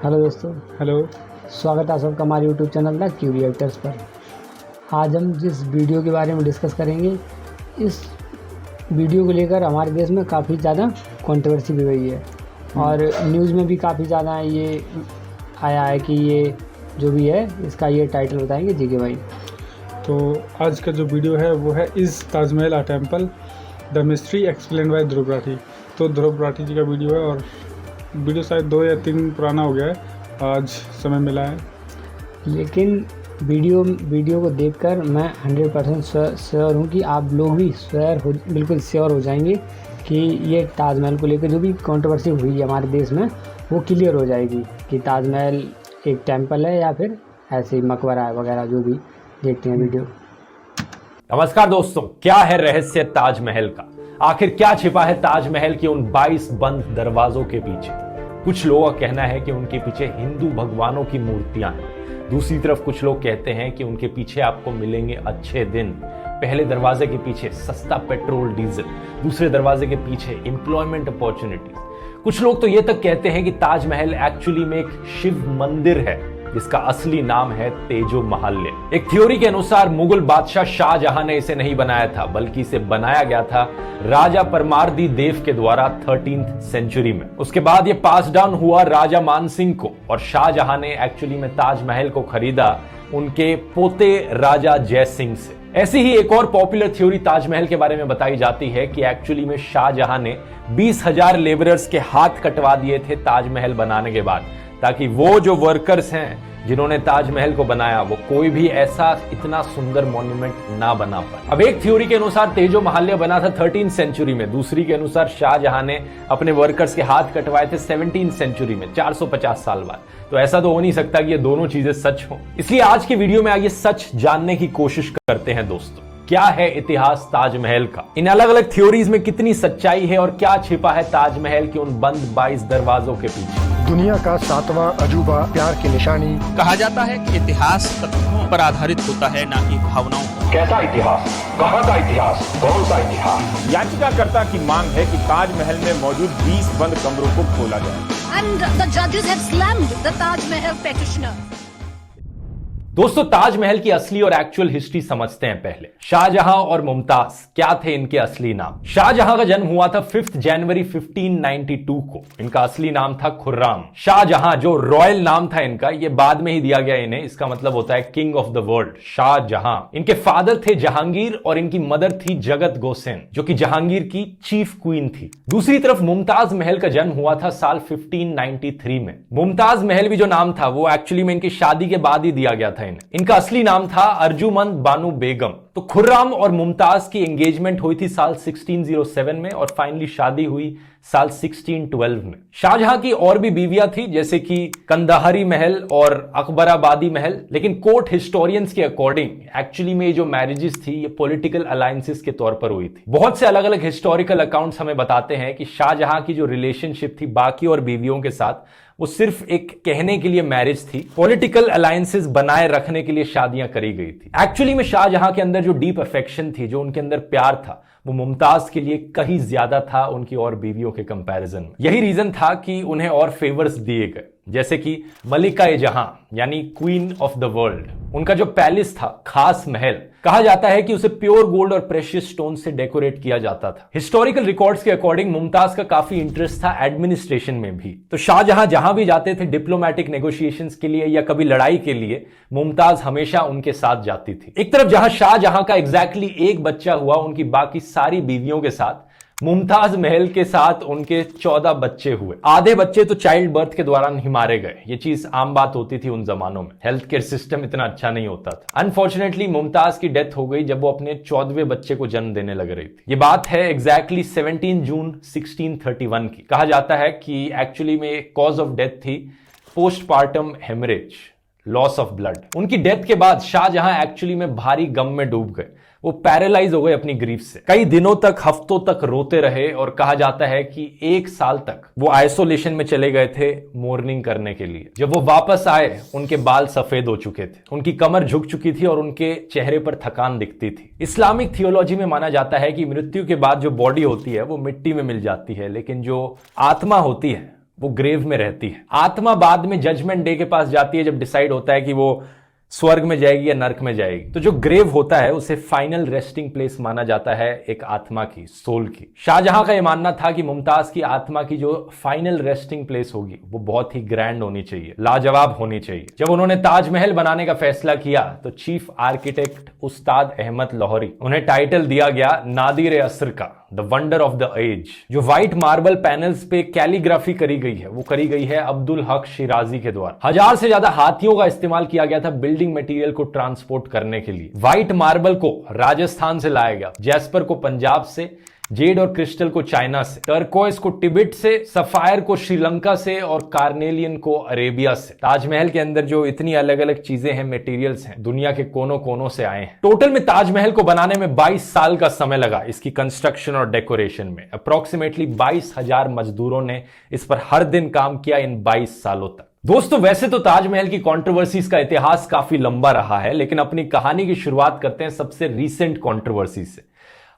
Hello दोस्तों, hello. स्वागत है आप सबका हमारे YouTube channel the Q reactors पर। आज हम जिस वीडियो के बारे में डिस्कस करेंगे, इस वीडियो को लेकर हमारे देश में काफ़ी ज़्यादा कंट्रोवर्सी भी हुई है और न्यूज़ में भी काफ़ी ज़्यादा ये आया है कि ये जो भी है इसका ये टाइटल बताएंगे जी के भाई। तो आज का जो वीडियो है वो है is Taj Mahal a temple, the mystery explain by Dhruv Rathee. तो ध्रुव राठी जी का वीडियो है और वीडियो शायद 2 या 3 पुराना हो गया है, आज समय मिला है। लेकिन वीडियो को देखकर मैं 100% श्योर हूँ कि आप लोग भी बिल्कुल श्योर हो जाएंगे कि ये ताजमहल को लेकर जो भी कंट्रोवर्सी हुई है हमारे देश में वो क्लियर हो जाएगी कि ताजमहल एक टेम्पल है या फिर ऐसे ही मकबरा है वगैरह। जो भी देखते हैं वीडियो। नमस्कार दोस्तों, क्या है रहस्य ताजमहल का? आखिर क्या छिपा है ताजमहल के उन 22 बंद दरवाजों के पीछे? कुछ लोगों का कहना है कि उनके पीछे हिंदू भगवानों की मूर्तियां हैं। दूसरी तरफ कुछ लोग कहते हैं कि उनके पीछे आपको मिलेंगे अच्छे दिन। पहले दरवाजे के पीछे सस्ता पेट्रोल डीजल, दूसरे दरवाजे के पीछे एम्प्लॉयमेंट अपॉर्चुनिटीज। कुछ लोग तो ये तक कहते हैं कि ताजमहल एक्चुअली में एक शिव मंदिर है जिसका असली नाम है तेजो महाल्य। एक थ्योरी के अनुसार मुगल बादशाह शाहजहां ने इसे नहीं बनाया था, बल्कि इसे बनाया गया था राजा परमारदी देव के द्वारा 13th सेंचुरी में। उसके बाद ये पास डाउन हुआ राजा मानसिंह को और शाहजहां ने एक्चुअली में ताजमहल को खरीदा उनके पोते राजा जय सिंह से। ऐसी ही एक और पॉपुलर थ्योरी ताजमहल के बारे में बताई जाती है कि एक्चुअली में शाहजहां ने 20,000 लेबरर्स के हाथ कटवा दिए थे ताजमहल बनाने के बाद, ताकि वो जो वर्कर्स हैं जिन्होंने ताजमहल को बनाया वो कोई भी ऐसा इतना सुंदर मॉन्यूमेंट ना बना पाए। अब एक थ्योरी के अनुसार तेजो महाल्य बना था 13th सेंचुरी में, दूसरी के अनुसार शाहजहां ने अपने वर्कर्स के हाथ कटवाए थे 17th सेंचुरी में, 450 साल बाद। तो ऐसा तो हो नहीं सकता कि ये दोनों चीजें सच हो। इसलिए आज की वीडियो में आइए सच जानने की कोशिश करते हैं दोस्तों। क्या है इतिहास ताजमहल का? इन अलग अलग थ्योरीज में कितनी सच्चाई है और क्या छिपा है ताजमहल के उन बंद 22 दरवाजों के पीछे? दुनिया का 7वां अजूबा, प्यार की निशानी। कहा जाता है कि इतिहास तथ्यों पर आधारित होता है, ना कि भावनाओं पर। कैसा इतिहास, कहाँ का इतिहास, कौन सा इतिहास? याचिकाकर्ता की मांग है कि ताजमहल में मौजूद 20 बंद कमरों को खोला जाए। And the judges have slammed the Taj Mahal petitioner. दोस्तों, ताजमहल की असली और एक्चुअल हिस्ट्री समझते हैं पहले। शाहजहां और मुमताज क्या थे इनके असली नाम? शाहजहां का जन्म हुआ था 5 जनवरी 1592 को। इनका असली नाम था खुर्राम। शाहजहां जो रॉयल नाम था इनका, ये बाद में ही दिया गया इन्हें। इसका मतलब होता है king of the world, Shahjahan. इनके फादर थे जहांगीर और इनकी मदर थी जगत गोसेन, जो कि जहांगीर की चीफ क्वीन थी। दूसरी तरफ मुमताज महल का जन्म हुआ था साल 1593 में। मुमताज महल भी जो नाम था वो एक्चुअली में इनकी शादी के बाद ही दिया गया था। इनका असली नाम था अर्जुमंद बानो बेगम। तो खुर्राम और मुमताज की एंगेजमेंट हुई थी साल 1607 में और फाइनली शादी हुई साल 1612 में। शाहजहां की और भी बीवियां थी, जैसे कि कंदाहरी महल और अकबराबादी महल, लेकिन कोर्ट हिस्टोरियंस के अकॉर्डिंग एक्चुअली में ये जो मैरिजेस थी ये पॉलिटिकल अलायंसेस के तौर पर हुई थी। बहुत से अलग अलग हिस्टोरिकल अकाउंट्स हमें बताते हैं कि शाहजहां की जो रिलेशनशिप थी बाकी और बीवियों के साथ, वो सिर्फ एक कहने के लिए मैरिज थी, पॉलिटिकल अलायंसेस बनाए रखने के लिए शादियां करी गई थी। एक्चुअली में शाहजहां के अंदर जो डीप अफेक्शन थी, जो उनके अंदर प्यार था, वो मुमताज के लिए कहीं ज्यादा था उनकी और बीवियों के कंपैरिजन में। यही रीजन था कि उन्हें और फेवर्स दिए गए, जैसे कि मलिका ए जहां यानी क्वीन ऑफ द वर्ल्ड। उनका जो पैलेस था, खास महल, कहा जाता है कि उसे प्योर गोल्ड और प्रेशियस स्टोन से डेकोरेट किया जाता था। हिस्टोरिकल रिकॉर्ड्स के अकॉर्डिंग मुमताज का काफी इंटरेस्ट था एडमिनिस्ट्रेशन में भी। तो शाहजहां जहां भी जाते थे डिप्लोमेटिक नेगोशिएशंस के लिए या कभी लड़ाई के लिए, मुमताज हमेशा उनके साथ जाती थी। एक तरफ जहां शाहजहां का एग्जैक्टली एक बच्चा हुआ, उनकी बाकी सारी बीवियों के साथ मुमताज महल के साथ उनके 14 बच्चे हुए। आधे बच्चे तो चाइल्ड बर्थ के दौरान ही मारे गए। ये चीज आम बात होती थी उन जमानों में, हेल्थ केयर सिस्टम इतना अच्छा नहीं होता था। अनफॉर्चुनेटली मुमताज की डेथ हो गई जब वो अपने 14वें बच्चे को जन्म देने लग रही थी। ये बात है एग्जैक्टली 17 जून 1631 की। कहा जाता है कि एक्चुअली में कॉज ऑफ डेथ थी postpartum haemorrhage, loss of blood. उनकी डेथ के बाद शाहजहां एक्चुअली में भारी गम में डूब गए। वो पैरालाइज हो गए अपनी ग्रीफ से। कई दिनों तक, हफ्तों तक रोते रहे और कहा जाता है कि 1 साल तक वो आइसोलेशन में चले गए थे मोर्निंग करने के लिए। जब वो वापस आए, उनके बाल सफेद हो चुके थे, उनकी कमर झुक चुकी थी और उनके चेहरे पर थकान दिखती थी। इस्लामिक थियोलॉजी में माना जाता है कि मृत्यु के बाद जो बॉडी होती है वो मिट्टी में मिल जाती है, लेकिन जो आत्मा होती है वो ग्रेव में रहती है। आत्मा बाद में जजमेंट डे के पास जाती है जब डिसाइड होता है कि वो स्वर्ग में जाएगी या नर्क में जाएगी। तो जो ग्रेव होता है उसे फाइनल रेस्टिंग प्लेस माना जाता है एक आत्मा की, सोल की। शाहजहां का यह मानना था कि मुमताज की आत्मा की जो फाइनल रेस्टिंग प्लेस होगी वो बहुत ही ग्रैंड होनी चाहिए, लाजवाब होनी चाहिए। जब उन्होंने ताजमहल बनाने का फैसला किया तो चीफ आर्किटेक्ट उस्ताद अहमद लाहौरी, उन्हें टाइटल दिया गया नादिर असर का, the wonder of the age. जो व्हाइट मार्बल पैनल्स पे कैलीग्राफी करी गई है वो करी गई है अब्दुल हक शिराजी के द्वारा। 1000 से ज्यादा हाथियों का इस्तेमाल किया गया था बिल्डिंग मटेरियल को ट्रांसपोर्ट करने के लिए। व्हाइट मार्बल को राजस्थान से लाया गया, जैस्पर को पंजाब से, जेड और क्रिस्टल को चाइना से, टर्कोइस को तिब्बत से, सफायर को श्रीलंका से और कार्नेलियन को अरेबिया से। ताजमहल के अंदर जो इतनी अलग अलग चीजें हैं, मटेरियल्स हैं, दुनिया के कोनों कोनों से आए हैं। टोटल में ताजमहल को बनाने में 22 साल का समय लगा इसकी कंस्ट्रक्शन और डेकोरेशन में। अप्रोक्सीमेटली 22,000 मजदूरों ने इस पर हर दिन काम किया इन 22 सालों तक। दोस्तों वैसे तो ताजमहल की कंट्रोवर्सीज का इतिहास काफी लंबा रहा है, लेकिन अपनी कहानी की शुरुआत करते हैं सबसे रीसेंट कंट्रोवर्सी से।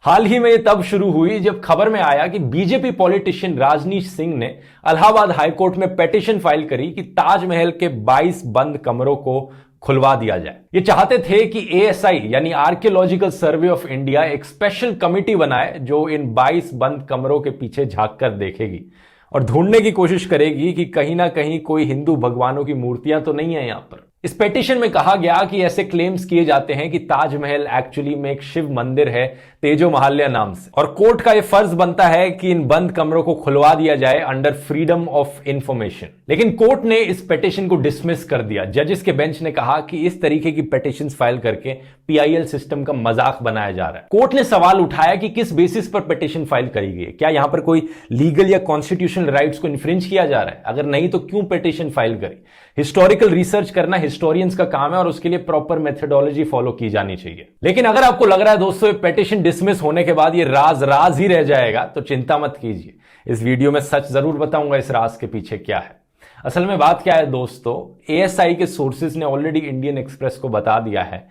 हाल ही में ये तब शुरू हुई जब खबर में आया कि बीजेपी पॉलिटिशियन राजनीश सिंह ने इलाहाबाद हाईकोर्ट में पिटीशन फाइल करी कि ताजमहल के 22 बंद कमरों को खुलवा दिया जाए। ये चाहते थे कि एएसआई यानी आर्कियोलॉजिकल सर्वे ऑफ इंडिया एक स्पेशल कमिटी बनाए जो इन 22 बंद कमरों के पीछे झांक कर देखेगी और ढूंढने की कोशिश करेगी कि कहीं ना कहीं कोई हिंदू भगवानों की मूर्तियां तो नहीं है यहां पर। इस पिटीशन में कहा गया कि ऐसे क्लेम्स किए जाते हैं कि ताजमहल एक्चुअली में एक शिव मंदिर है तेजो महाल्या नाम से, और कोर्ट का यह फर्ज बनता है कि इन बंद कमरों को खुलवा दिया जाए अंडर फ्रीडम ऑफ इंफॉर्मेशन। लेकिन कोर्ट ने इस पिटीशन को डिसमिस कर दिया। जजेस के बेंच ने कहा कि इस तरीके की पिटीशंस फाइल करके पीआईएल सिस्टम का मजाक बनाया जा रहा है। कोर्ट ने सवाल उठाया कि किस बेसिस पर पिटीशन फाइल करी गई है, क्या यहां पर कोई लीगल या कॉन्स्टिट्यूशनल राइट्स को इन्फ्रिंज किया जा रहा है? अगर नहीं तो क्यों पिटीशन फाइल करी? हिस्टोरिकल रिसर्च करना हिस्टोरियंस का काम है और उसके लिए प्रॉपर मेथोडोलॉजी फॉलो की जानी चाहिए। लेकिन अगर आपको लग रहा है दोस्तों पिटीशन डिसमिस होने के बाद ये राज ही रह जाएगा तो चिंता मत कीजिए, इस वीडियो में सच जरूर बताऊंगा इस राज के पीछे क्या है। असल में बात क्या है दोस्तों, एएसआई के सोर्सेज ने ऑलरेडी इंडियन एक्सप्रेस को बता दिया है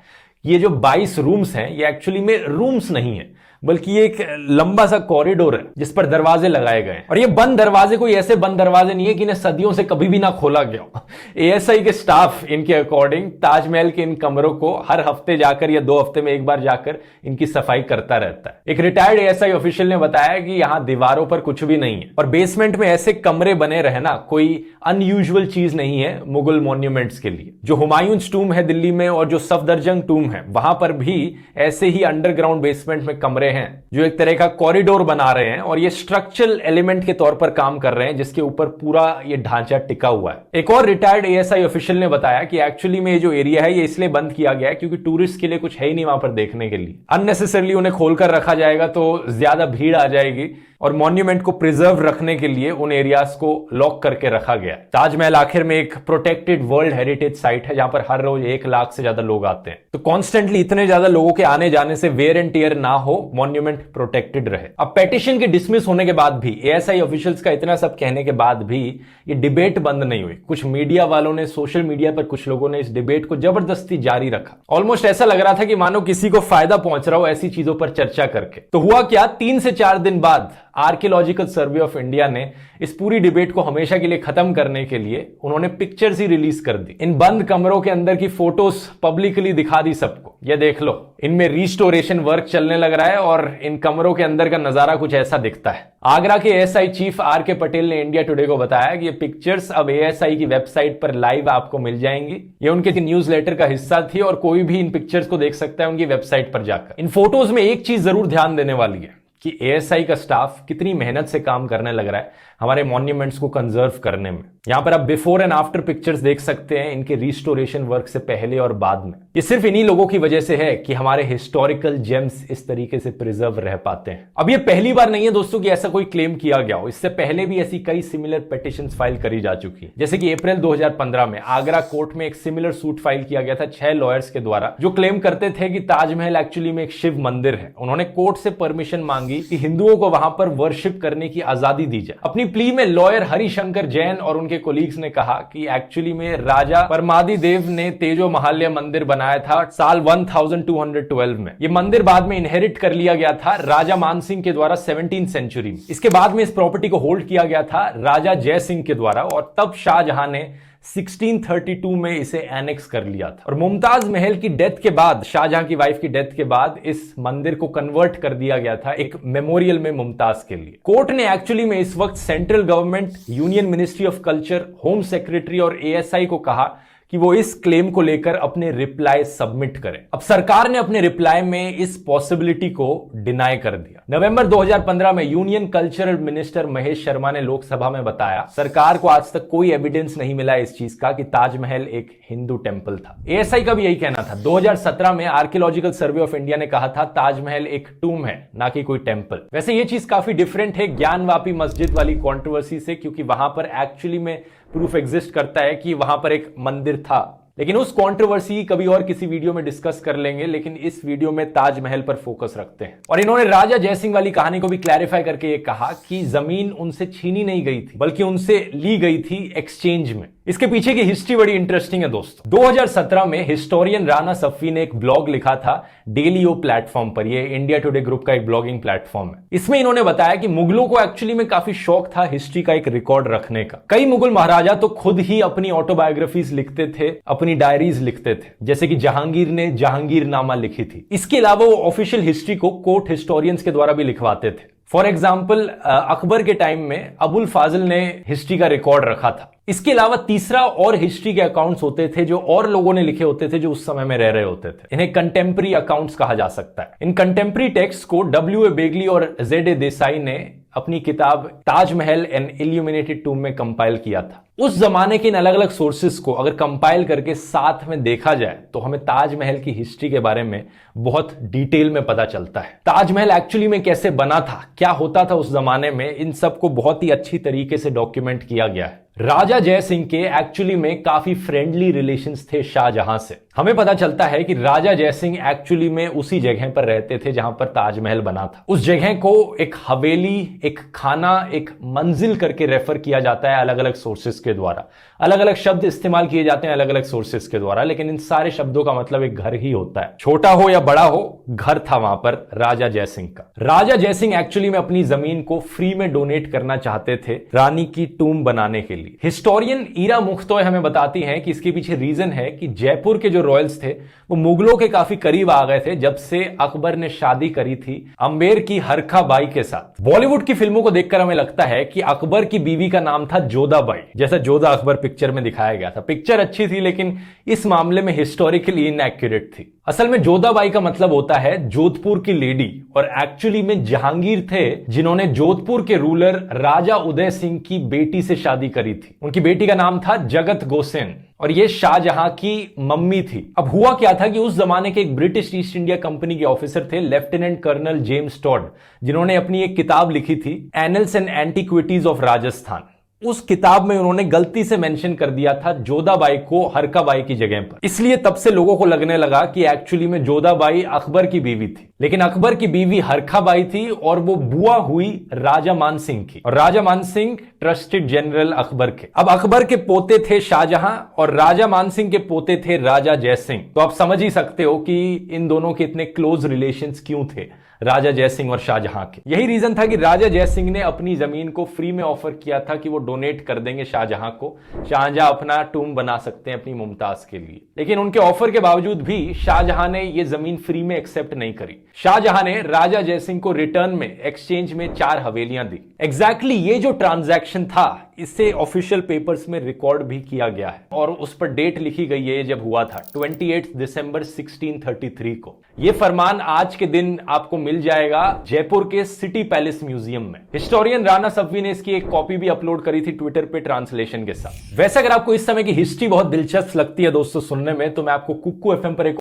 ये जो 22 रूम्स हैं ये एक्चुअली में रूम्स नहीं है, बल्कि ये एक लंबा सा कॉरिडोर है जिस पर दरवाजे लगाए गए हैं। और ये बंद दरवाजे कोई ऐसे बंद दरवाजे नहीं है कि इन्हें सदियों से कभी भी ना खोला गया। एएसआई के स्टाफ इनके अकॉर्डिंग ताजमहल के इन कमरों को हर हफ्ते जाकर या 2 हफ्ते में एक बार जाकर इनकी सफाई करता रहता है। एक रिटायर्ड एएसआई ऑफिशियल ने बताया कि यहां दीवारों पर कुछ भी नहीं है और बेसमेंट में ऐसे कमरे बने रहना कोई अनयूजुअल चीज नहीं है मुगल मॉन्यूमेंट्स के लिए। जो हुमायूं टूम है दिल्ली में और जो सफदरजंग टूम है वहां पर भी ऐसे ही अंडरग्राउंड बेसमेंट में कमरे हैं जो एक तरह का कॉरिडोर बना रहे हैं और ये स्ट्रक्चरल एलिमेंट के तौर पर काम कर रहे हैं जिसके ऊपर पूरा ये ढांचा टिका हुआ है। एक और रिटायर्ड एएसआई ऑफिशियल ने बताया कि एक्चुअली में ये जो एरिया है ये इसलिए बंद किया गया है क्योंकि टूरिस्ट के लिए कुछ है ही नहीं वहां पर देखने के लिए। अननेसेसरली उन्हें खोलकर रखा जाएगा तो ज्यादा भीड़ आ जाएगी और मॉन्यूमेंट को प्रिजर्व रखने के लिए उन एरियाज को लॉक करके रखा गया। ताजमहल आखिर में एक प्रोटेक्टेड वर्ल्ड हेरिटेज साइट है जहां पर हर रोज 1 लाख से ज्यादा लोग आते हैं, तो कॉन्स्टेंटली इतने ज्यादा लोगों के आने जाने से वेयर एंड टियर ना हो, मॉन्यूमेंट प्रोटेक्टेड रहे। अब पिटीशन के डिसमिस होने के बाद भी, एएसआई ऑफिशियल्स का इतना सब कहने के बाद भी ये डिबेट बंद नहीं हुई। कुछ मीडिया वालों ने, सोशल मीडिया पर कुछ लोगों ने इस डिबेट को जबरदस्ती जारी रखा। ऑलमोस्ट ऐसा लग रहा था कि मानो किसी को फायदा पहुंच रहा हो ऐसी चीजों पर चर्चा करके। तो हुआ क्या, 3 से 4 दिन बाद आर्कियोलॉजिकल सर्वे ऑफ इंडिया ने इस पूरी डिबेट को हमेशा के लिए खत्म करने के लिए उन्होंने पिक्चर्स ही रिलीज कर दी। इन बंद कमरों के अंदर की फोटोज पब्लिकली दिखा दी सबको, ये देख लो। इनमें रिस्टोरेशन वर्क चलने लग रहा है और इन कमरों के अंदर का नजारा कुछ ऐसा दिखता है। आगरा के एएसआई चीफ आर.के. पटेल ने इंडिया टुडे को बताया कि ये पिक्चर्स अब एएसआई की वेबसाइट पर लाइव आपको मिल जाएंगी। ये उनके न्यूज़लेटर का हिस्सा थी और कोई भी इन पिक्चर्स को देख सकता है उनकी वेबसाइट पर जाकर। इन फोटोज में एक चीज जरूर ध्यान देने वाली है कि एएसआई का स्टाफ कितनी मेहनत से काम करने लग रहा है हमारे मॉन्यूमेंट्स को कंजर्व करने में। यहां पर आप बिफोर एंड आफ्टर पिक्चर्स देख सकते हैं इनके रिस्टोरेशन वर्क से पहले और बाद में। ये सिर्फ इन्हीं लोगों की वजह से है कि हमारे हिस्टोरिकल जेम्स इस तरीके से प्रिजर्व रह पाते हैं। अब ये पहली बार नहीं है दोस्तों कि ऐसा कोई क्लेम किया गया हो, इससे पहले भी ऐसी कई सिमिलर पिटीशंस फाइल करी जा चुकी है। जैसे कि अप्रैल 2015 में आगरा कोर्ट में एक सिमिलर सूट फाइल किया गया था 6 लॉयर्स के द्वारा जो क्लेम करते थे कि ताजमहल एक्चुअली में एक शिव मंदिर है। उन्होंने कोर्ट से परमिशन मांगी मांगी कि हिंदुओं को वहां पर वर्शिप करने की आजादी दी जाए। अपनी प्ली में लॉयर हरिशंकर जैन और उनके कोलीग्स ने कहा कि एक्चुअली में राजा परमादि देव ने तेजो महालय मंदिर बनाया था साल 1212 में। यह मंदिर बाद में इनहेरिट कर लिया गया था राजा मानसिंह के द्वारा 17th सेंचुरी में। इसके बाद में इस प्रॉपर्टी को होल्ड किया गया था राजा जय सिंह के द्वारा और तब शाहजहां ने 1632 में इसे एनेक्स कर लिया था। और मुमताज महल की डेथ के बाद, शाहजहां की वाइफ की डेथ के बाद, इस मंदिर को कन्वर्ट कर दिया गया था एक मेमोरियल में मुमताज के लिए। कोर्ट ने एक्चुअली में इस वक्त central government, union ministry of culture, home secretary और एएसआई को कहा कि वो इस क्लेम को लेकर अपने रिप्लाई सबमिट करें। अब सरकार ने अपने रिप्लाई में इस पॉसिबिलिटी को डिनाई कर दिया। नवंबर 2015 में union cultural minister Mahesh Sharma ने लोकसभा में बताया, सरकार को आज तक कोई एविडेंस नहीं मिला इस चीज का कि ताजमहल एक हिंदू टेंपल था। एएसआई का भी यही कहना था। 2017 में आर्कियोलॉजिकल सर्वे ऑफ इंडिया ने कहा था ताजमहल एक टूम है, ना कि कोई टेंपल। वैसे ये चीज काफी डिफरेंट है ज्ञानवापी मस्जिद वाली कॉन्ट्रोवर्सी से, क्योंकि वहां पर एक्चुअली में प्रूफ एग्जिस्ट करता है कि वहां पर एक मंदिर था। लेकिन उस कंट्रोवर्सी कभी और किसी वीडियो में डिस्कस कर लेंगे, लेकिन इस वीडियो में ताजमहल पर फोकस रखते हैं। और इन्होंने राजा जयसिंह वाली कहानी को भी क्लैरिफाई करके ये कहा कि जमीन उनसे छीनी नहीं गई थी, बल्कि उनसे ली गई थी एक्सचेंज में। इसके पीछे की हिस्ट्री बड़ी इंटरेस्टिंग है दोस्तों। 2017 में हिस्टोरियन राणा सफ़ी ने एक ब्लॉग लिखा था डेलियो प्लेटफॉर्म पर। ये इंडिया टुडे ग्रुप का एक ब्लॉगिंग प्लेटफॉर्म है। इसमें इन्होंने बताया कि मुगलों को एक्चुअली में काफी शौक था हिस्ट्री का एक रिकॉर्ड रखने का। कई मुगल महाराजा तो खुद ही अपनी ऑटोबायोग्राफीज लिखते थे, अपनी डायरीज लिखते थे, जैसे कि जहांगीर ने जहांगीरनामा लिखी थी। इसके अलावा वो ऑफिशियल हिस्ट्री को कोर्ट हिस्टोरियंस के द्वारा भी लिखवाते थे। फॉर एग्जाम्पल अकबर के टाइम में अबुल फाजिल ने हिस्ट्री का रिकॉर्ड रखा था। इसके अलावा तीसरा और हिस्ट्री के अकाउंट्स होते थे जो और लोगों ने लिखे होते थे जो उस समय में रह रहे होते थे। इन्हें कंटेम्प्रेरी अकाउंट्स कहा जा सकता है। इन कंटेम्प्रेरी टेक्स्ट को W.A. बेगली और Z.A. देसाई ने अपनी किताब ताजमहल एन इल्यूमिनेटेड टूम में कंपाइल किया था। उस जमाने के इन अलग अलग सोर्सेस को अगर कंपाइल करके साथ में देखा जाए तो हमें ताजमहल की हिस्ट्री के बारे में बहुत डिटेल में पता चलता है। ताजमहल एक्चुअली में कैसे बना था, क्या होता था उस जमाने में, इन सब को बहुत ही अच्छी तरीके से डॉक्यूमेंट किया गया है। राजा जय सिंह के एक्चुअली में काफी फ्रेंडली रिलेशंस थे शाहजहां से। हमें पता चलता है कि राजा जय सिंह एक्चुअली में उसी जगह पर रहते थे जहां पर ताजमहल बना था। उस जगह को एक हवेली, एक खाना, एक मंजिल करके रेफर किया जाता है अलग अलग सोर्सेस के द्वारा। अलग अलग शब्द इस्तेमाल किए जाते हैं अलग अलग सोर्सेस के द्वारा, लेकिन इन सारे शब्दों का मतलब एक घर ही होता है। छोटा हो या बड़ा हो, घर था वहां पर राजा जय सिंह का। राजा जय सिंह एक्चुअली में अपनी जमीन को फ्री में डोनेट करना चाहते थे रानी की टूम बनाने के लिए। हिस्टोरियन ईरा मुख्तोय हमें बताती हैं कि इसके पीछे रीजन है कि जयपुर के जो रॉयल्स थे वो मुगलों के काफी करीब आ गए थे जब से अकबर ने शादी करी थी अंबेर की हरखा बाई के साथ। बॉलीवुड की फिल्मों को देखकर हमें लगता है कि अकबर की बीवी का नाम था जोधाबाई, जैसा जोधा अकबर पिक्चर में दिखाया गया था। पिक्चर अच्छी थी लेकिन इस मामले में हिस्टोरिकली इनएक्यूरेट थी। असल में जोधाबाई का मतलब होता है जोधपुर की लेडी, और एक्चुअली में जहांगीर थे जिन्होंने जोधपुर के रूलर राजा उदय सिंह की बेटी से शादी करी थी। उनकी बेटी का नाम था जगत गोसेन और ये शाहजहां की मम्मी थी। अब हुआ क्या था कि उस जमाने के एक ब्रिटिश ईस्ट इंडिया कंपनी के ऑफिसर थे लेफ्टिनेंट कर्नल जेम्स टॉड, जिन्होंने अपनी एक किताब लिखी थी annuls and antiquities of Rajasthan. उस किताब में उन्होंने गलती से मेंशन कर दिया था जोधाबाई को हरकाबाई की जगह पर, इसलिए तब से लोगों को लगने लगा कि एक्चुअली में जोधाबाई अकबर की बीवी थी। लेकिन अकबर की बीवी हरकाबाई थी और वो बुआ हुई राजा मानसिंह की, और राजा मानसिंह ट्रस्टेड जनरल अकबर के। अब अकबर के पोते थे शाहजहां और राजा मानसिंह के पोते थे राजा जयसिंह। तो आप समझ ही सकते हो कि इन दोनों के इतने क्लोज रिलेशंस क्यों थे राजा जयसिंह और शाहजहां के। यही रीजन था कि राजा जयसिंह ने अपनी जमीन को फ्री में ऑफर किया था कि वो डोनेट कर देंगे शाहजहां को। शाहजहां अपना टूम बना सकते हैं अपनी मुमताज के लिए। लेकिन उनके ऑफर के बावजूद भी शाहजहां ने ये जमीन फ्री में एक्सेप्ट नहीं करी। शाहजहां ने राजा जयसिंह को रिटर्न में एक्सचेंज में 4 हवेलियां दी। एग्जैक्टली ये जो ट्रांजैक्शन था इसे ऑफिशियल पेपर्स में रिकॉर्ड भी किया गया है और उस पर डेट लिखी गई है जब हुआ था 28 दिसंबर 1633 को। यह फरमान आज के दिन आपको मिल जाएगा जयपुर के सिटी पैलेस म्यूजियम में। हिस्टोरियन राणा सफ़ी ने इसकी एक कॉपी भी अपलोड करी थी ट्विटर पे ट्रांसलेशन के साथ। वैसे अगर आपको इस समय की हिस्ट्री बहुत दिलचस्प लगती है दोस्तों सुनने में, तो मैं आपको कुक्कू एफएम पर एक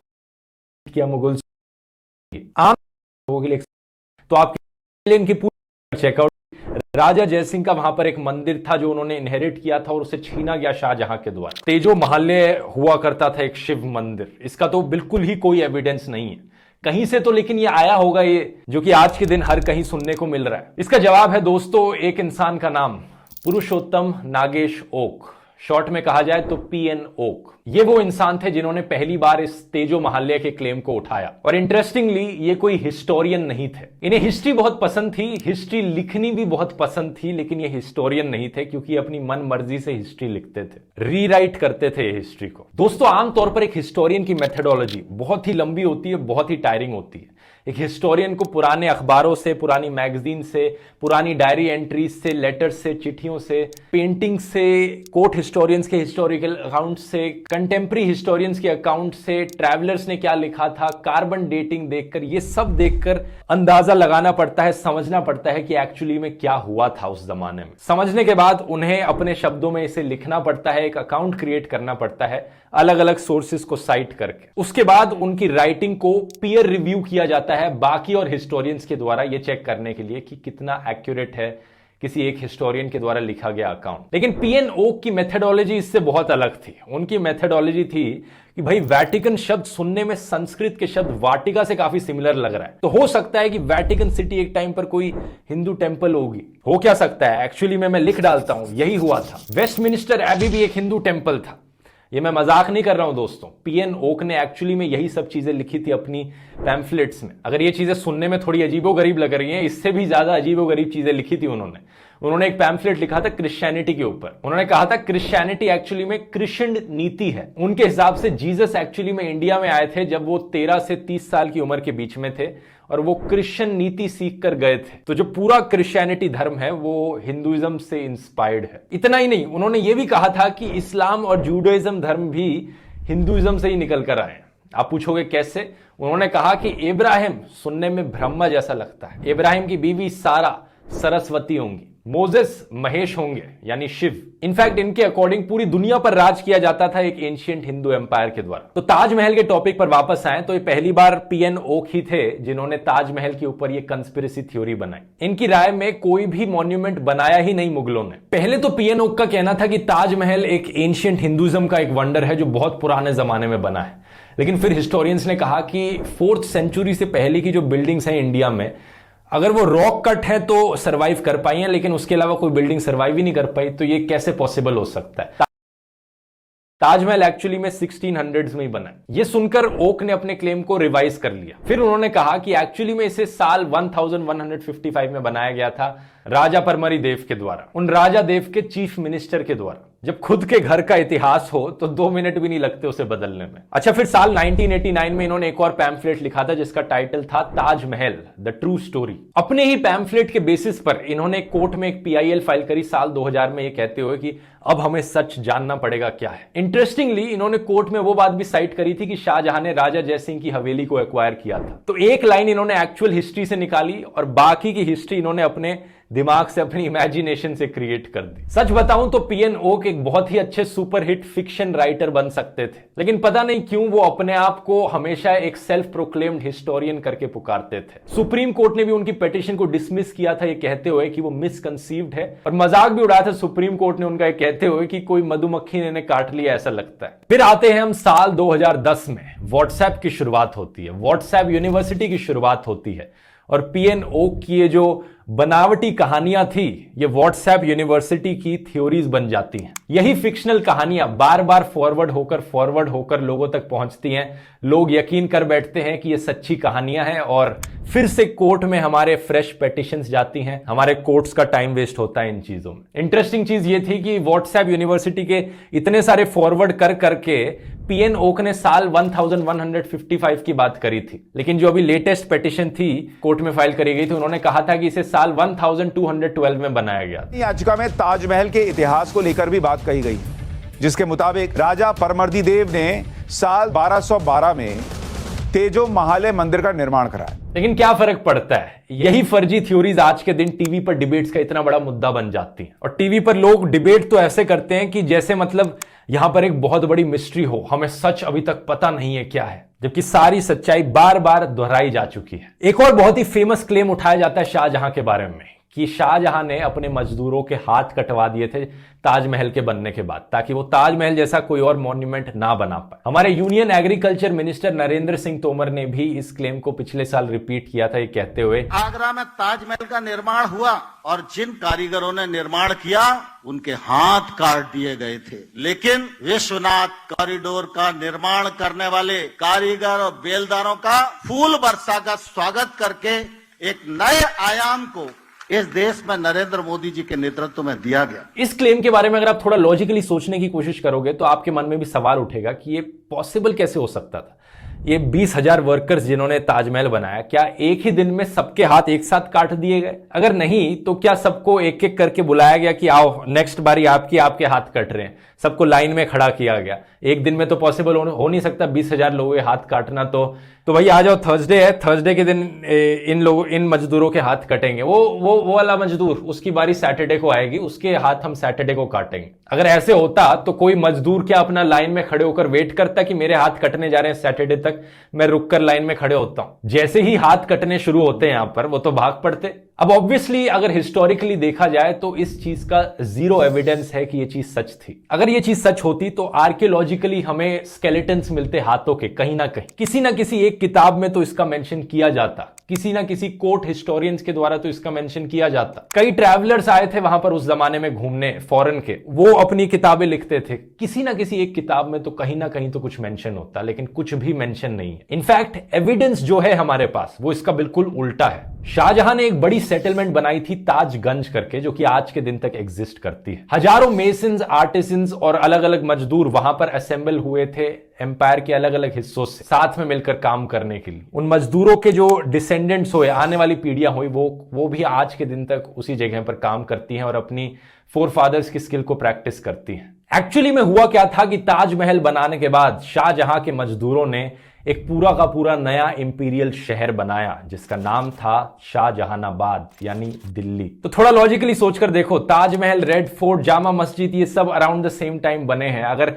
किया मुगल आम लोगों के लिए, तो आपके लिए इनकी पूरी चेकआउट। राजा जयसिंह का वहां पर एक मंदिर था जो उन्होंने इनहेरिट किया था और उसे छीना गया शाहजहां के द्वारा। तेजो महालय हुआ करता था एक शिव मंदिर, इसका तो बिल्कुल ही कोई एविडेंस नहीं है। कहीं से तो लेकिन ये आया होगा, ये जो कि आज के दिन हर कहीं सुनने को मिल रहा है। इसका जवाब है दोस्तों एक इंसान का नाम, पुरुषोत्तम नागेश ओक, शॉर्ट में कहा जाए तो पीएन ओक। ये वो इंसान थे जिन्होंने पहली बार इस तेजो महालय के क्लेम को उठाया। और इंटरेस्टिंगली ये कोई हिस्टोरियन नहीं थे। इन्हें हिस्ट्री बहुत पसंद थी, हिस्ट्री लिखनी भी बहुत पसंद थी, लेकिन ये हिस्टोरियन नहीं थे क्योंकि अपनी मन मर्जी से हिस्ट्री लिखते थे, रीराइट करते थे हिस्ट्री को। दोस्तों आमतौर पर एक हिस्टोरियन की मेथडोलॉजी बहुत ही लंबी होती है, बहुत ही टायरिंग होती है। एक हिस्टोरियन को पुराने अखबारों से, पुरानी मैगजीन से, पुरानी डायरी एंट्रीज से, लेटर्स से, चिट्ठियों से, पेंटिंग से, कोर्ट हिस्टोरियंस के हिस्टोरिकल अकाउंट से, कंटेम्प्रेरी हिस्टोरियंस के अकाउंट से, ट्रैवलर्स ने क्या लिखा था, कार्बन डेटिंग देखकर, ये सब देखकर अंदाजा लगाना पड़ता है, समझना पड़ता है कि एक्चुअली में क्या हुआ था उस जमाने में। समझने के बाद उन्हें अपने शब्दों में इसे लिखना पड़ता है, एक अकाउंट क्रिएट करना पड़ता है अलग अलग सोर्सेस को साइट करके। उसके बाद उनकी राइटिंग को पीयर रिव्यू किया जाता है बाकी और हिस्टोरियंस के द्वारा, ये चेक करने के लिए कि कितना एक्यूरेट है किसी एक हिस्टोरियन के द्वारा लिखा गया अकाउंट। लेकिन पीएन ओक की मेथडोलॉजी इससे बहुत अलग थी। उनकी मेथडोलॉजी थी कि भाई वैटिकन शब्द सुनने में संस्कृत के शब्द वाटिका से काफी सिमिलर लग रहा है, तो हो सकता है कि वैटिकन सिटी एक टाइम पर कोई हिंदू टेंपल होगी। हो क्या सकता है, एक्चुअली में मैं लिख डालता हूं, यही हुआ था। वेस्टमिनिस्टर एबी भी एक हिंदू टेंपल था। ये मैं मजाक नहीं कर रहा हूं दोस्तों, पीएन ओक ने एक्चुअली में यही सब चीजें लिखी थी अपनी पैम्फलेट्स में। अगर ये चीजें सुनने में थोड़ी अजीबोगरीब लग रही हैं, इससे भी ज्यादा अजीबोगरीब चीजें लिखी थी उन्होंने एक पैम्फलेट लिखा था क्रिश्चियनिटी के ऊपर। उन्होंने कहा था क्रिश्चियनिटी एक्चुअली में क्रिश्चियन नीति है। उनके हिसाब से जीसस एक्चुअली में इंडिया में आए थे जब वो 13 से 30 साल की उम्र के बीच में थे और वो क्रिश्चियन नीति सीख कर गए थे। तो जो पूरा क्रिश्चियनिटी धर्म है वो हिंदुइज्म से इंस्पायर्ड है। इतना ही नहीं, उन्होंने ये भी कहा था कि इस्लाम और जूडाइज्म धर्म भी हिंदुइज्म से ही निकल कर आए। आप पूछोगे कैसे? उन्होंने कहा कि इब्राहिम सुनने में ब्रह्मा जैसा लगता है, इब्राहिम की बीवी सारा सरस्वती होंगी, मोजेस महेश होंगे यानी शिव। इनफैक्ट इनके अकॉर्डिंग पूरी दुनिया पर राज किया जाता था एक एंशिएंट हिंदू एम्पायर के द्वारा। तो ताजमहल के टॉपिक पर वापस आए तो ये पहली बार पीएन ओक ही थे जिन्होंने ताजमहल के ऊपर ये कंस्पिरेसी थ्योरी बनाई। इनकी राय में कोई भी मॉन्यूमेंट बनाया ही नहीं मुगलों ने। पहले तो पीएन ओक का कहना था कि ताजमहल एक एंशिएंट हिंदुइज्म का एक वंडर है जो बहुत पुराने जमाने में बना है। लेकिन फिर हिस्टोरियंस ने कहा कि 4th सेंचुरी से पहले की जो बिल्डिंग्स हैं इंडिया में, अगर वो रॉक कट है तो सरवाइव कर पाई है, लेकिन उसके अलावा कोई बिल्डिंग सरवाइव ही नहीं कर पाई, तो ये कैसे पॉसिबल हो सकता है? ताजमहल एक्चुअली में 1600s में ही बना है। ये सुनकर ओक ने अपने क्लेम को रिवाइज कर लिया। फिर उन्होंने कहा कि एक्चुअली में इसे साल 1155 में बनाया गया था राजा परमरी देव के द्वारा, उन राजा देव के चीफ मिनिस्टर के द्वारा। जब खुद के घर का इतिहास हो तो 2 मिनट भी नहीं लगते उसे बदलने में। अच्छा, फिर साल 1989 में इन्होंने एक और पैम्फलेट लिखा था जिसका टाइटल था ताजमहल द ट्रू स्टोरी। अपने ही पैम्फलेट के बेसिस पर इन्होंने कोर्ट में एक PIL फाइल करी साल 2000 में, ये कहते हुए कि अब हमें सच जानना पड़ेगा क्या है। इंटरेस्टिंगली इन्होंने कोर्ट में वो बात भी साइट करी थी कि शाहजहां ने राजा जयसिंह की हवेली को एक्वायर किया था। तो एक लाइन इन्होंने एक्चुअल हिस्ट्री से निकाली और बाकी की हिस्ट्री इन्होंने अपने दिमाग से, अपनी इमेजिनेशन से क्रिएट कर दी। सच बताऊं तो पीएन ओक एक बहुत ही अच्छे सुपरहिट फिक्शन राइटर बन सकते थे, लेकिन पता नहीं क्यों वो अपने आप को हमेशा एक सेल्फ प्रोक्लेम्ड हिस्टोरियन करके पुकारते थे। सुप्रीम कोर्ट ने भी उनकी पिटीशन को डिसमिस किया था ये कहते हुए कि वो मिसकंसीव्ड है, और मजाक भी उड़ाया था सुप्रीम कोर्ट ने उनका, कहते हुए कि कोई मधुमक्खी ने इन्हें काट लिया ऐसा लगता है। फिर आते हैं हम साल 2010 में। व्हाट्सएप की शुरुआत होती है, व्हाट्सएप यूनिवर्सिटी की शुरुआत होती है, और पीएन ओक की ये जो बनावटी कहानियां थी ये व्हाट्सएप यूनिवर्सिटी की थ्योरीज बन जाती हैं। यही फिक्शनल कहानियां बार बार फॉरवर्ड होकर लोगों तक पहुंचती हैं। लोग यकीन कर बैठते हैं कि ये सच्ची कहानियां हैं और फिर से कोर्ट में हमारे फ्रेश पिटीशंस जाती हैं। हमारे कोर्ट्स का टाइम वेस्ट होता है इन चीजों में। इंटरेस्टिंग चीज ये थी कि व्हाट्सएप यूनिवर्सिटी के इतने सारे फॉरवर्ड कर करके पीएन ओक ने साल 1155 की बात करी थी, लेकिन जो अभी लेटेस्ट पिटीशन थी कोर्ट में फाइल करी गई थी, उन्होंने कहा था कि इसे साल 1212 में बनाया गया। याचिका में ताजमहल के इतिहास को लेकर भी बात कही गई, जिसके मुताबिक राजा परमर्दी देव ने साल 1212 में तेजो महालय मंदिर का निर्माण कराया। लेकिन क्या फर्क पड़ता है, यही फर्जी थ्योरीज आज के दिन टीवी पर डिबेट्स का इतना बड़ा मुद्दा बन जाती हैं। और टीवी पर लोग डिबेट तो ऐसे करते हैं कि जैसे मतलब यहां पर एक बहुत बड़ी मिस्ट्री हो, हमें सच अभी तक पता नहीं है क्या है, जबकि सारी सच्चाई बार बार दोहराई जा चुकी है। एक और बहुत ही फेमस क्लेम उठाया जाता है शाहजहां के बारे में कि शाहजहां ने अपने मजदूरों के हाथ कटवा दिए थे ताजमहल के बनने के बाद, ताकि वो ताजमहल जैसा कोई और मॉन्यूमेंट ना बना पाए। हमारे union agriculture minister Narendra Singh Tomar ने भी इस क्लेम को पिछले साल रिपीट किया था, ये कहते हुए, आगरा में ताजमहल का निर्माण हुआ और जिन कारीगरों ने निर्माण किया उनके हाथ काट दिए गए थे, लेकिन विश्वनाथ कॉरिडोर का निर्माण करने वाले कारीगर और बेलदारों का फूल वर्षा का स्वागत करके एक नए आयाम को इस देश में नरेंद्र मोदी जी के नेतृत्व में दिया गया। इस क्लेम के बारे में अगर आप थोड़ा लॉजिकली सोचने की कोशिश करोगे तो आपके मन में भी सवाल उठेगा कि ये पॉसिबल कैसे हो सकता था। ये 20,000 वर्कर्स जिन्होंने ताजमहल बनाया, क्या एक ही दिन में सबके हाथ एक साथ काट दिए गए? अगर नहीं तो क्या सबको एक एक करके बुलाया गया कि आओ नेक्स्ट बारी आपके हाथ कट रहे हैं, सबको लाइन में खड़ा किया गया? एक दिन में तो पॉसिबल हो नहीं सकता 20,000 लोगों के हाथ काटना। तो भाई आ जाओ, थर्सडे है, थर्सडे के दिन इन मजदूरों के हाथ कटेंगे। वो वाला मजदूर, उसकी बारी सैटरडे को आएगी, उसके हाथ हम सैटरडे को काटेंगे। अगर ऐसे होता तो कोई मजदूर क्या अपना लाइन में खड़े होकर वेट करता कि मेरे हाथ कटने जा रहे हैं सैटरडे तक, मैं रुककर लाइन में खड़े होता हूं? जैसे ही हाथ कटने शुरू होते हैं यहां पर, वो तो भाग पड़ते। अब ऑब्वियसली अगर हिस्टोरिकली देखा जाए तो इस चीज का जीरो एविडेंस है कि यह चीज सच थी। अगर यह चीज सच होती तो आर्कियोलॉजिकली हमें स्केलेटन्स मिलते हाथों के कहीं ना कहीं, किसी ना किसी एक किताब में तो इसका मेंशन किया जाता, किसी ना किसी कोर्ट हिस्टोरियंस के द्वारा तो इसका मेंशन किया जाता। कई ट्रैवलर्स आए थे वहां पर उस जमाने में घूमने, फॉरेन के, वो अपनी किताबें लिखते थे, किसी ना किसी एक किताब में तो कहीं ना कहीं तो कुछ मेंशन होता, लेकिन कुछ भी मेंशन नहीं है। इनफैक्ट एविडेंस जो है हमारे पास वो इसका बिल्कुल उल्टा है। शाहजहां ने एक बड़ी सेटलमेंट बनाई थी ताजगंज करके, जो कि आज के दिन तक एग्जिस्ट करती है। हजारों मेसन्स, आर्टिसंस और अलग अलग मजदूर वहां पर असेंबल हुए थे एम्पायर के अलग अलग हिस्सों से, साथ में मिलकर काम करने के लिए। उन मजदूरों के जो डिसेंडेंट्स हुए, आने वाली पीढ़ियां हुई, वो भी आज के दिन तक उसी जगह पर काम करती हैं और अपनी फोरफादर्स की स्किल को प्रैक्टिस करती हैं। एक्चुअली में हुआ क्या था कि ताजमहल बनाने के बाद शाहजहां के मजदूरों ने एक पूरा का पूरा नया इंपीरियल शहर बनाया जिसका नाम था शाहजहानाबाद, यानी दिल्ली। तो थोड़ा लॉजिकली सोचकर देखो, ताजमहल, रेड फोर्ट, जामा मस्जिद, ये सब अराउंड द सेम टाइम बने हैं। अगर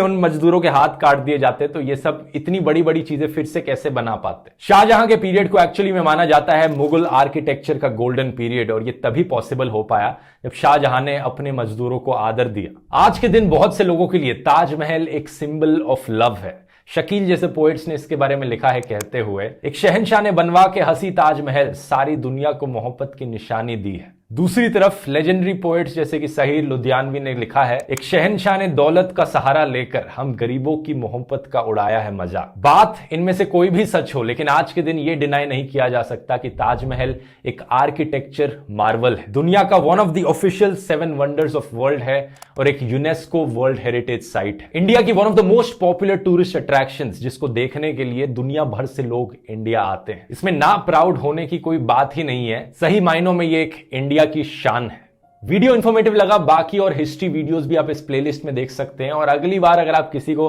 उन मजदूरों के हाथ काट दिए जाते तो ये सब इतनी बड़ी बड़ी चीजें फिर से कैसे बना पाते? शाहजहां के पीरियड को एक्चुअली में माना जाता है मुगल आर्किटेक्चर का गोल्डन पीरियड, और ये तभी पॉसिबल हो पाया जब शाहजहां ने अपने मजदूरों को आदर दिया। आज के दिन बहुत से लोगों के लिए ताजमहल एक सिंबल ऑफ लव है। शकील जैसे पोएट्स ने इसके बारे में लिखा है कहते हुए, एक शहंशाह ने बनवा के हंसी ताजमहल, सारी दुनिया को मोहब्बत की निशानी दी है। दूसरी तरफ लेजेंडरी पोएट्स जैसे कि सहीर लुधियानवी ने लिखा है, एक शहंशाह ने दौलत का सहारा लेकर हम गरीबों की मोहब्बत का उड़ाया है मजाक। बात इनमें से कोई भी सच हो, लेकिन आज के दिन ये डिनाई नहीं किया जा सकता कि ताजमहल एक आर्किटेक्चर मार्वल है, दुनिया का one of the official 7 wonders of world है और एक यूनेस्को वर्ल्ड हेरिटेज साइट है। इंडिया की one of the most popular tourist attractions, जिसको देखने के लिए दुनिया भर से लोग इंडिया आते हैं। इसमें ना प्राउड होने की कोई बात ही नहीं है, सही मायनों में ये एक इंडिया की शान है। वीडियो इंफॉर्मेटिव लगा, बाकी और हिस्ट्री वीडियोस भी आप इस प्लेलिस्ट में देख सकते हैं। और अगली बार अगर आप किसी को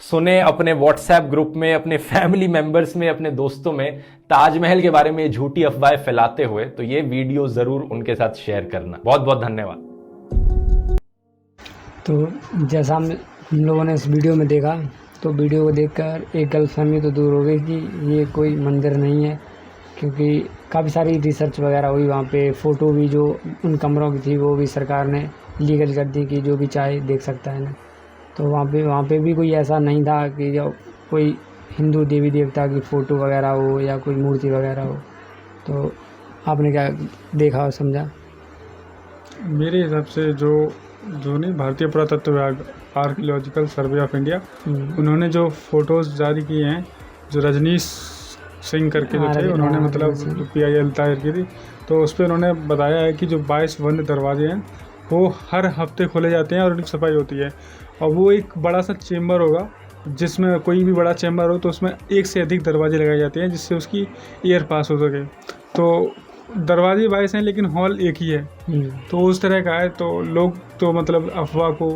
सुने अपने व्हाट्सएप ग्रुप में, अपने फैमिली मेंबर्स में, अपने दोस्तों में ताजमहल के बारे में झूठी अफवाहें फैलाते हुए, तो ये वीडियो जरूर उनके साथ शेयर करना। बहुत बहुत धन्यवाद। तो जैसा हम लोगों ने इस वीडियो में देखा, तो वीडियो को देखकर एक गलतफहमी तो दूर हो गई कि ये कोई मंदिर नहीं है, क्योंकि काफ़ी सारी रिसर्च वगैरह हुई वहाँ पे। फ़ोटो भी जो उन कमरों की थी वो भी सरकार ने लीगल कर दी कि जो भी चाहे देख सकता है ना। तो वहाँ पे भी कोई ऐसा नहीं था कि जो कोई हिंदू देवी देवता की फ़ोटो वगैरह हो या कोई मूर्ति वगैरह हो। तो आपने क्या देखा और समझा? मेरे हिसाब से जो नहीं, भारतीय पुरातत्व विभाग, आर्कियोलॉजिकल सर्वे ऑफ इंडिया, उन्होंने जो फोटोज़ जारी किए हैं, जो रजनीश सिंह करके जो थे, उन्होंने मतलब PIL दायर की थी, तो उस पर उन्होंने बताया है कि जो 22 बंद दरवाजे हैं वो हर हफ्ते खोले जाते हैं और उनकी सफाई होती है। और वो एक बड़ा सा चेम्बर होगा, जिसमें कोई भी बड़ा चेम्बर हो तो उसमें एक से अधिक दरवाजे लगाए जाते हैं जिससे उसकी एयर पास हो सके। तो दरवाजे 22 हैं लेकिन हॉल एक ही है, तो उस तरह का है। तो लोग तो मतलब अफवाह को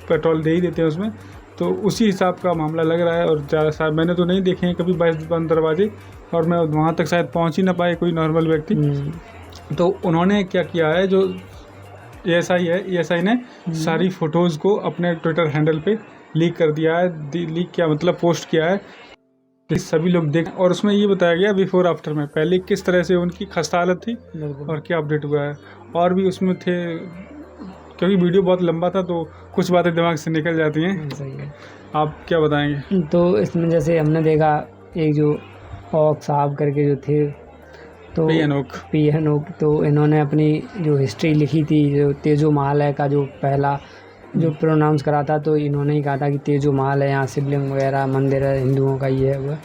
पेट्रोल दे ही देते हैं उसमें, तो उसी हिसाब का मामला लग रहा है। और ज़्यादा साहब मैंने तो नहीं देखे हैं कभी 22 बंद दरवाजे, और मैं वहाँ तक शायद पहुँच ही ना पाए कोई नॉर्मल व्यक्ति। तो उन्होंने क्या किया है, जो ASI है, ASI ने सारी फ़ोटोज़ को अपने ट्विटर हैंडल पे लीक कर दिया है। लीक क्या मतलब, पोस्ट किया है सभी लोग देख, और उसमें ये बताया गया बिफोर आफ्टर में, पहले किस तरह से उनकी खस्ता हालत थी और क्या अपडेट हुआ है। और भी उसमें थे, क्योंकि वीडियो बहुत लंबा था तो कुछ बातें दिमाग से निकल जाती हैं। सही है। आप क्या बताएंगे? तो इसमें जैसे हमने देखा एक जो औक साहब करके जो थे, तो पी एन ओक, तो इन्होंने अपनी जो हिस्ट्री लिखी थी, जो तेजो महल है का जो पहला जो प्रोनाउंस करा था, तो इन्होंने ही कहा था कि तेजो महल है, यहाँ शिवलिंग वगैरह मंदिर है हिंदुओं का, ये है वो।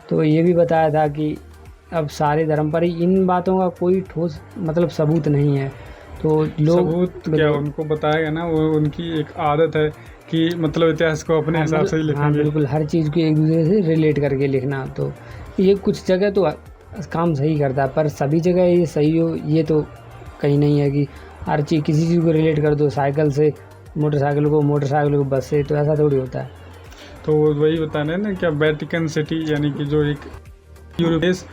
तो ये भी बताया था कि अब सारे धर्म पर ही इन बातों का कोई ठोस मतलब सबूत नहीं है। तो लोग सबूत क्या उनको बताएगा ना, वो उनकी एक आदत है कि मतलब इतिहास को अपने हिसाब से ही लिखेंगे। हाँ बिल्कुल, हर चीज़ को एक दूसरे से रिलेट करके लिखना। तो ये कुछ जगह तो काम सही करता है, पर सभी जगह ये सही हो ये तो कहीं नहीं है कि हर चीज़ किसी चीज़ को रिलेट कर दो, साइकिल से मोटरसाइकिल को बस से, तो ऐसा थोड़ी होता है। तो वही बताना है ना, क्या वेटिकन सिटी यानी कि जो एक यूरोप देश,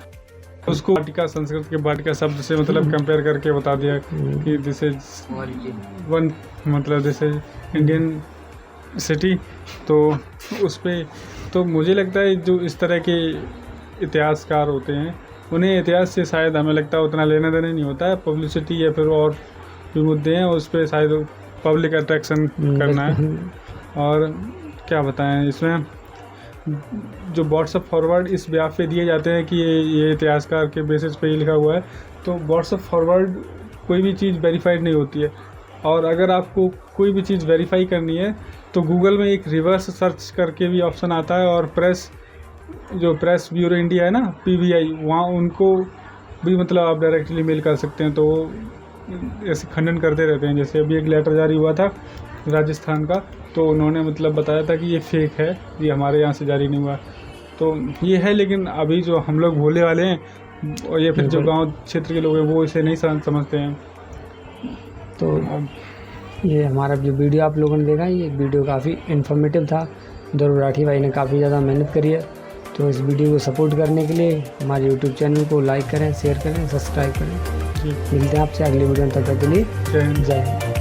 उसको वाटिका, संस्कृत के वाटिका शब्द से मतलब कंपेयर करके बता दिया कि दिस इज वन, मतलब दिस इज इंडियन सिटी। तो उस पर तो मुझे लगता है जो इस तरह के इतिहासकार होते हैं उन्हें इतिहास से शायद हमें लगता है उतना लेना देना नहीं होता है, पब्लिसिटी या फिर और जो मुद्दे हैं उस पर शायद पब्लिक अट्रैक्शन करना है। और क्या बताएं, इसमें जो व्हाट्सअप फॉरवर्ड इस ब्याह पे दिए जाते हैं कि ये इतिहासकार के बेसिस पे ही लिखा हुआ है, तो व्हाट्सअप फॉरवर्ड कोई भी चीज़ वेरीफाइड नहीं होती है। और अगर आपको कोई भी चीज़ वेरीफाई करनी है तो गूगल में एक रिवर्स सर्च करके भी ऑप्शन आता है, और प्रेस ब्यूरो इंडिया है ना, PBI, वहाँ उनको भी मतलब आप डायरेक्टली मेल कर सकते हैं। तो ऐसे खंडन करते रहते हैं। जैसे अभी एक लेटर जारी हुआ था राजस्थान का, तो उन्होंने मतलब बताया था कि ये फेक है, ये हमारे यहाँ से जारी नहीं हुआ। तो ये है, लेकिन अभी जो हम लोग भोले वाले हैं और ये फिर जो गांव क्षेत्र के लोग हैं वो इसे नहीं समझते हैं। तो ये हमारा जो वीडियो आप लोगों ने देखा, ये वीडियो काफ़ी इन्फॉर्मेटिव था। ध्रुव राठी भाई ने काफ़ी ज़्यादा मेहनत करी है। तो इस वीडियो को सपोर्ट करने के लिए हमारे यूट्यूब चैनल को लाइक करें, शेयर करें, सब्सक्राइब करें। मिलते हैं आपसे अगली वीडियो में, तब तक के लिए जय हिंद।